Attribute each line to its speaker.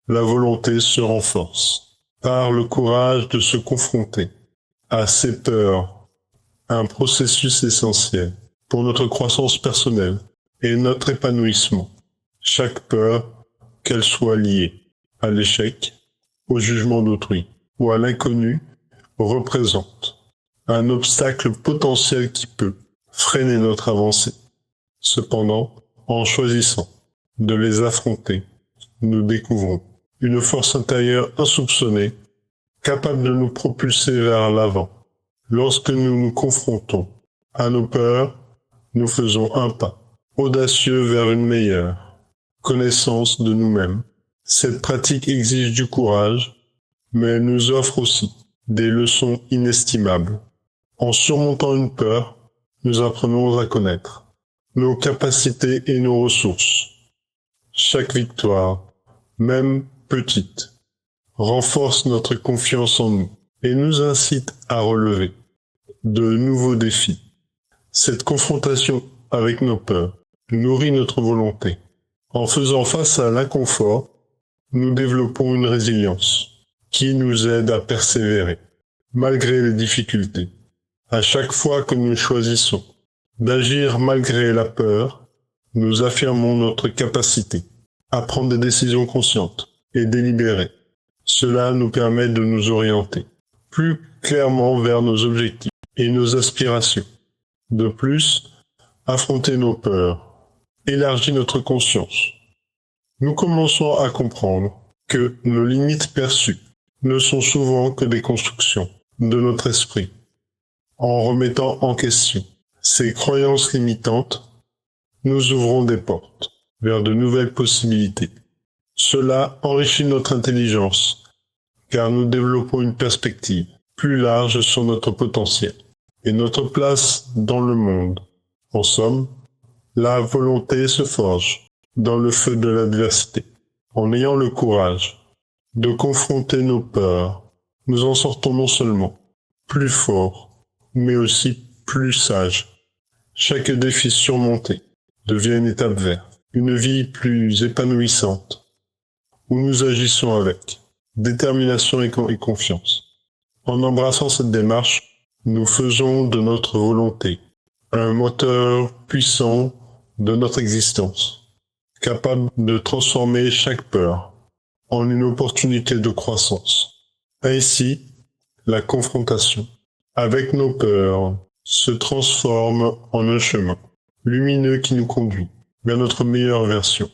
Speaker 1: la volonté se renforce par le courage de se confronter à ces peurs, un processus essentiel pour notre croissance personnelle et notre épanouissement. Chaque peur, qu'elle soit liée à l'échec, au jugement d'autrui ou à l'inconnu, représente un obstacle potentiel qui peut freiner notre avancée. Cependant, en choisissant de les affronter, nous découvrons une force intérieure insoupçonnée, capable de nous propulser vers l'avant. Lorsque nous nous confrontons à nos peurs, nous faisons un pas audacieux vers une meilleure connaissance de nous-mêmes. Cette pratique exige du courage, mais elle nous offre aussi des leçons inestimables. En surmontant une peur, nous apprenons à connaître nos capacités et nos ressources. Chaque victoire, même petite, renforce notre confiance en nous et nous incite à relever de nouveaux défis. Cette confrontation avec nos peurs nourrit notre volonté. En faisant face à l'inconfort, nous développons une résilience qui nous aide à persévérer, malgré les difficultés. À chaque fois que nous choisissons d'agir malgré la peur, nous affirmons notre capacité à prendre des décisions conscientes et délibérées. Cela nous permet de nous orienter plus clairement vers nos objectifs et nos aspirations. De plus, affronter nos peurs élargit notre conscience. Nous commençons à comprendre que nos limites perçues ne sont souvent que des constructions de notre esprit. En remettant en question ces croyances limitantes, nous ouvrons des portes vers de nouvelles possibilités. Cela enrichit notre intelligence, car nous développons une perspective plus large sur notre potentiel et notre place dans le monde. En somme, la volonté se forge dans le feu de l'adversité. En ayant le courage de confronter nos peurs, nous en sortons non seulement plus forts, mais aussi plus sages. Chaque défi surmonté devient une étape vers une vie plus épanouissante, où nous agissons avec détermination et confiance. En embrassant cette démarche, nous faisons de notre volonté un moteur puissant de notre existence, capable de transformer chaque peur en une opportunité de croissance. Ainsi, la confrontation avec nos peurs se transforme en un chemin lumineux qui nous conduit vers notre meilleure version.